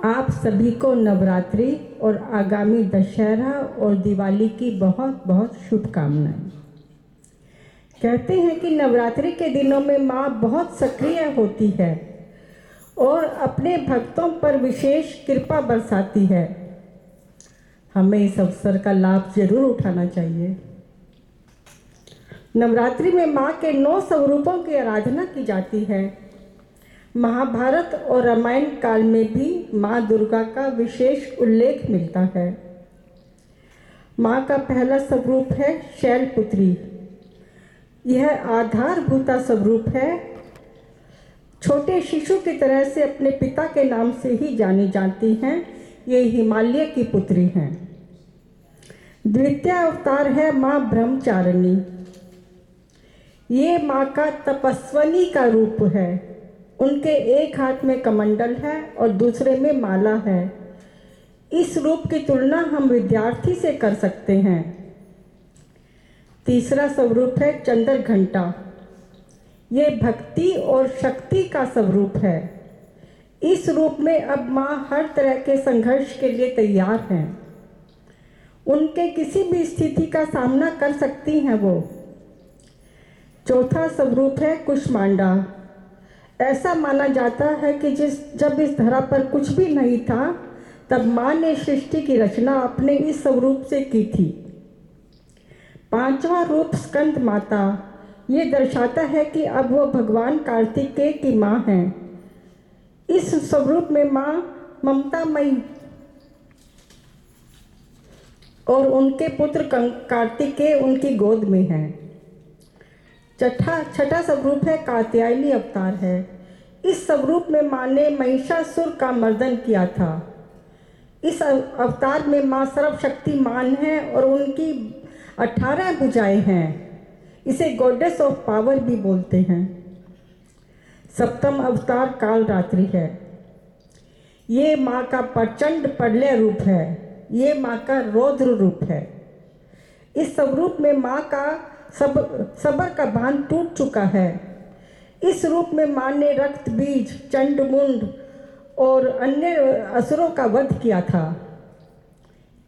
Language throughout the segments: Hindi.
आप सभी को नवरात्रि और आगामी दशहरा और दिवाली की बहुत बहुत शुभकामनाएं। कहते हैं कि नवरात्रि के दिनों में माँ बहुत सक्रिय होती है और अपने भक्तों पर विशेष कृपा बरसाती है। हमें इस अवसर का लाभ जरूर उठाना चाहिए। नवरात्रि में माँ के 9 स्वरूपों की आराधना की जाती है। महाभारत और रामायण काल में भी माँ दुर्गा का विशेष उल्लेख मिलता है। माँ का पहला स्वरूप है शैलपुत्री। यह आधारभूता स्वरूप है। छोटे शिशु की तरह से अपने पिता के नाम से ही जानी जाती हैं। ये हिमालय की पुत्री हैं। द्वितीय अवतार है माँ ब्रह्मचारिणी। ये माँ का तपस्विनी का रूप है। उनके एक हाथ में कमंडल है और दूसरे में माला है। इस रूप की तुलना हम विद्यार्थी से कर सकते हैं। तीसरा स्वरूप है चंद्र घंटा। ये भक्ति और शक्ति का स्वरूप है। इस रूप में अब माँ हर तरह के संघर्ष के लिए तैयार हैं। उनके किसी भी स्थिति का सामना कर सकती हैं वो। चौथा स्वरूप है कुष्मांडा। ऐसा माना जाता है कि जब इस धरा पर कुछ भी नहीं था, तब माँ ने सृष्टि की रचना अपने इस स्वरूप से की थी। पांचवा रूप स्कंद माता। ये दर्शाता है कि अब वो भगवान कार्तिकेय की माँ हैं। इस स्वरूप में माँ ममतामयी और उनके पुत्र कार्तिकेय उनकी गोद में हैं। छठा स्वरूप है कात्यायनी अवतार है। इस स्वरूप में माँ ने महिषासुर का मर्दन किया था। इस अवतार में माँ सर्वशक्तिमान है और उनकी 18 भुजाएं हैं। इसे गॉडेस ऑफ पावर भी बोलते हैं। सप्तम अवतार कालरात्रि है। ये माँ का प्रचंड प्रलय रूप है। ये माँ का रौद्र रूप है। इस स्वरूप में माँ का सबर का बांध टूट चुका है। इस रूप में माँ ने रक्त बीज, चंडमुंड और अन्य असुरों का वध किया था।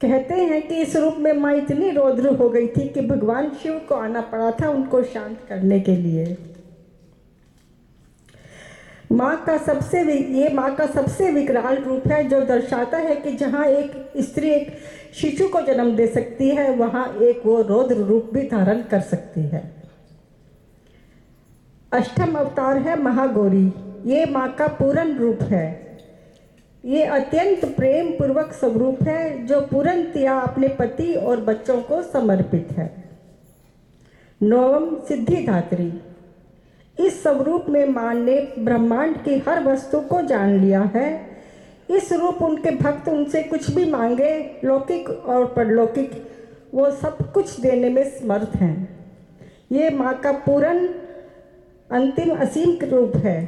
कहते हैं कि इस रूप में माँ इतनी रौद्र हो गई थी कि भगवान शिव को आना पड़ा था उनको शांत करने के लिए। ये माँ का सबसे विकराल रूप है, जो दर्शाता है कि जहाँ एक स्त्री एक शिशु को जन्म दे सकती है, वहाँ एक वो रौद्र रूप भी धारण कर सकती है। अष्टम अवतार है महागौरी। ये माँ का पूर्ण रूप है। ये अत्यंत प्रेम पूर्वक स्वरूप है, जो पूर्णतया अपने पति और बच्चों को समर्पित है। नवम सिद्धिदात्री। इस स्वरूप में माँ ने ब्रह्मांड की हर वस्तु को जान लिया है। इस रूप उनके भक्त उनसे कुछ भी मांगे, लौकिक और परलौकिक, वो सब कुछ देने में समर्थ हैं। ये माँ का पूर्ण अंतिम असीम रूप है।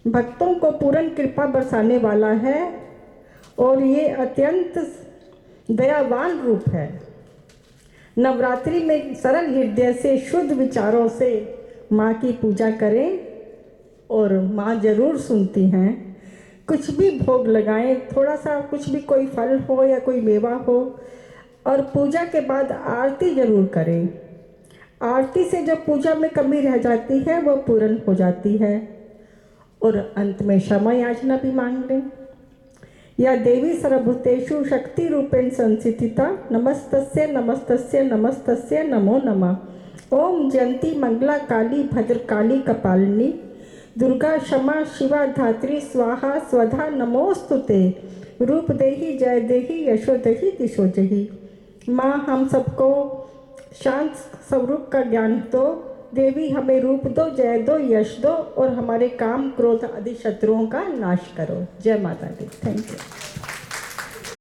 भक्तों को पूर्ण कृपा बरसाने वाला है और ये अत्यंत दयावान रूप है। नवरात्रि में सरल हृदय से, शुद्ध विचारों से माँ की पूजा करें और माँ जरूर सुनती हैं। कुछ भी भोग लगाएं, थोड़ा सा कुछ भी, कोई फल हो या कोई मेवा हो, और पूजा के बाद आरती जरूर करें। आरती से जो पूजा में कमी रह जाती है वो पूर्ण हो जाती है। और अंत में क्षमा याचना भी मांग लें। या देवी सर्वभूतेषु शक्ति रूपेण संस्थिता नमस्तस्य नमस्तस्य नमस्तस्य नमो नमः। ओम जयंती मंगला काली भद्रकाली कपालिनी दुर्गा क्षमा शिवा धात्री स्वाहा स्वधा नमोस्तुते। रूप देहि जय देहि यशो देहि दिशो जहि। माँ हम सबको शांत स्वरूप का ज्ञान दो। देवी हमें रूप दो, जय दो, यश दो और हमारे काम क्रोध आदि शत्रुओं का नाश करो। जय माता दी। Thank you.